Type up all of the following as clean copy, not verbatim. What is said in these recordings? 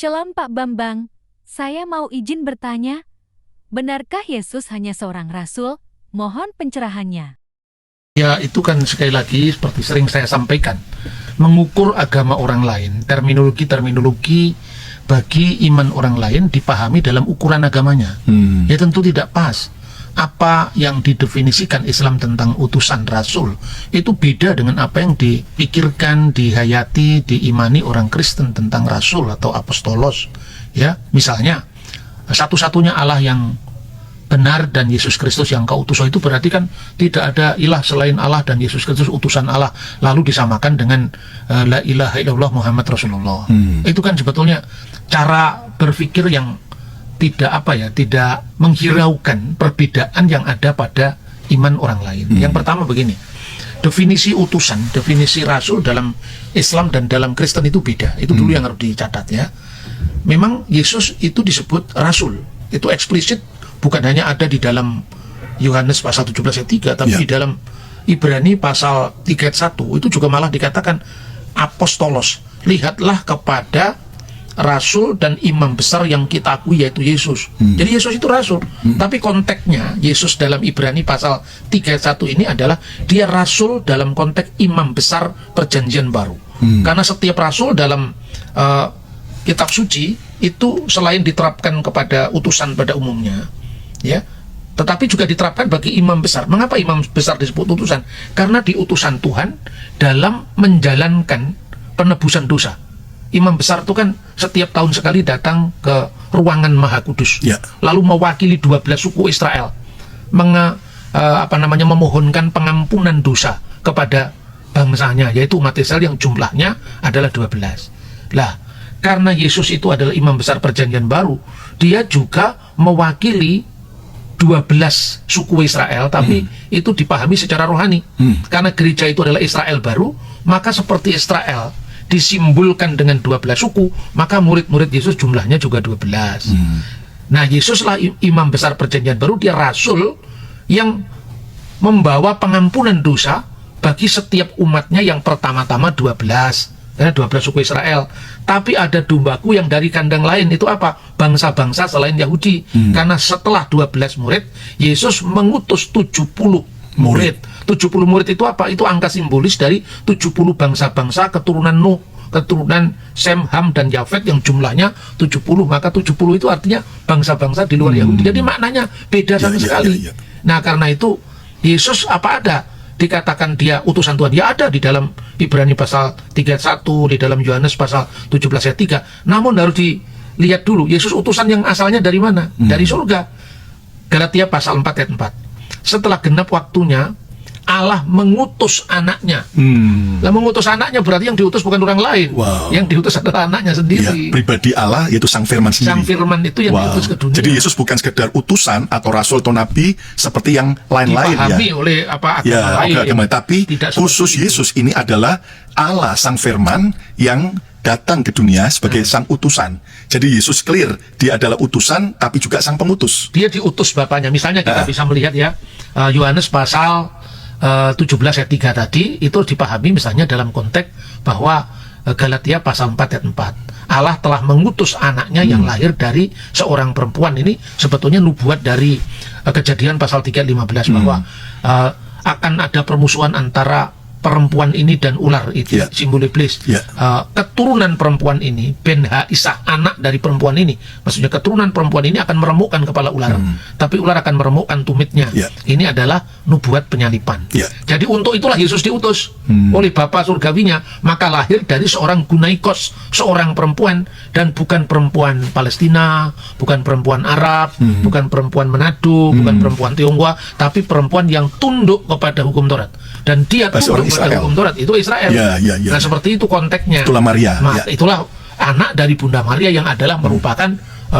Shalom Pak Bambang, saya mau izin bertanya, benarkah Yesus hanya seorang rasul? Mohon pencerahannya. Ya, itu kan sekali lagi seperti sering saya sampaikan, mengukur agama orang lain, terminologi bagi iman orang lain dipahami dalam ukuran agamanya. Ya tentu tidak pas. Apa yang didefinisikan Islam tentang utusan rasul itu beda dengan apa yang dipikirkan, dihayati, diimani orang Kristen tentang rasul atau apostolos. Ya, misalnya satu-satunya Allah yang benar dan Yesus Kristus yang kau utus, itu berarti kan tidak ada ilah selain Allah dan Yesus Kristus utusan Allah lalu disamakan dengan la ilaha illallah Muhammad Rasulullah. Itu kan sebetulnya cara berpikir yang tidak menghiraukan perbedaan yang ada pada iman orang lain. Yang pertama begini, definisi utusan, definisi rasul dalam Islam dan dalam Kristen itu beda. Itu dulu yang harus dicatat ya. Memang Yesus itu disebut rasul, itu eksplisit, bukan hanya ada di dalam Yohanes pasal 17 ayat 3, tapi di dalam Ibrani pasal 3 ayat 1 itu juga malah dikatakan apostolos. Lihatlah kepada rasul dan imam besar yang kita akui, yaitu Yesus. Jadi Yesus itu rasul, tapi konteksnya Yesus dalam Ibrani pasal 3 ayat 1 ini adalah dia rasul dalam konteks imam besar perjanjian baru. Karena setiap rasul dalam kitab suci itu selain diterapkan kepada utusan pada umumnya, ya, tetapi juga diterapkan bagi imam besar. Mengapa imam besar disebut utusan? Karena di utusan Tuhan dalam menjalankan penebusan dosa. Imam besar itu kan setiap tahun sekali datang ke ruangan Maha Kudus, lalu mewakili 12 suku Israel, memohonkan pengampunan dosa kepada bangsanya, yaitu umat Israel yang jumlahnya adalah 12. Lah, karena Yesus itu adalah imam besar perjanjian baru, dia juga mewakili 12 suku Israel, tapi itu dipahami secara rohani. Karena gereja itu adalah Israel baru, maka seperti Israel disimbolkan dengan 12 suku, maka murid-murid Yesus jumlahnya juga 12. Nah, Yesuslah imam besar perjanjian baru, dia rasul yang membawa pengampunan dosa bagi setiap umatnya yang pertama-tama 12. Karena 12 suku Israel. Tapi ada dombaku yang dari kandang lain, itu apa? Bangsa-bangsa selain Yahudi. Karena setelah 12 murid, Yesus mengutus 70 murid. 70 murid itu apa? Itu angka simbolis dari 70 bangsa-bangsa keturunan Nuh, keturunan Sem, Ham, dan Yafet yang jumlahnya 70. Maka 70 itu artinya bangsa-bangsa di luar Yahudi. Jadi maknanya beda sama sekali. Nah, karena itu Yesus apa ada dikatakan dia utusan Tuhan? Ya ada di dalam Ibrani pasal 3 ayat 1, di dalam Yohanes pasal 17 ayat 3. Namun harus dilihat dulu, Yesus utusan yang asalnya dari mana? Dari surga. Galatia pasal 4 ayat 4. Setelah genap waktunya, Allah mengutus anaknya. Lah, mengutus anaknya berarti yang diutus bukan orang lain. Yang diutus adalah anaknya sendiri. Ya, pribadi Allah, yaitu Sang Firman sendiri. Sang Firman itu yang diutus ke dunia. Jadi Yesus bukan sekedar utusan atau rasul atau nabi seperti yang lain-lain dipahami oleh agama lain. Tapi khusus Yesus ini adalah Allah Sang Firman yang datang ke dunia sebagai sang utusan. Jadi Yesus clear, dia adalah utusan tapi juga sang pengutus. Dia diutus Bapaknya. Misalnya kita bisa melihat ya, Yohanes pasal 17 ayat 3 tadi itu dipahami misalnya dalam konteks bahwa Galatia pasal 4 ayat 4. Allah telah mengutus anaknya yang lahir dari seorang perempuan. Ini sebetulnya nubuat dari Kejadian pasal 3 ayat 15 bahwa akan ada permusuhan antara perempuan ini dan ular, itu simbol iblis. Keturunan perempuan ini, Ben Ha Isa, anak dari perempuan ini, maksudnya keturunan perempuan ini akan meremukkan kepala ular, tapi ular akan meremukkan tumitnya. Ini adalah nubuat penyalipan. Jadi untuk itulah Yesus diutus oleh Bapa surgawinya, maka lahir dari seorang Gunaikos, seorang perempuan, dan bukan perempuan Palestina, bukan perempuan Arab, bukan perempuan Manado, bukan perempuan Tionghoa, tapi perempuan yang tunduk kepada hukum Taurat. Dan dia tunduk kepada hukum Taurat, itu Israel. Nah, seperti itu konteksnya. Itulah Maria. Itulah anak dari Bunda Maria yang adalah merupakan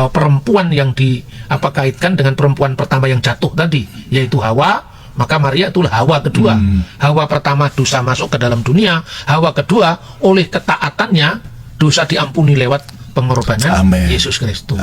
perempuan yang kaitkan dengan perempuan pertama yang jatuh tadi, yaitu Hawa. Maka Maria itulah Hawa kedua. Hawa pertama dosa masuk ke dalam dunia, Hawa kedua oleh ketaatannya dosa diampuni lewat pengorbanan Yesus Kristus.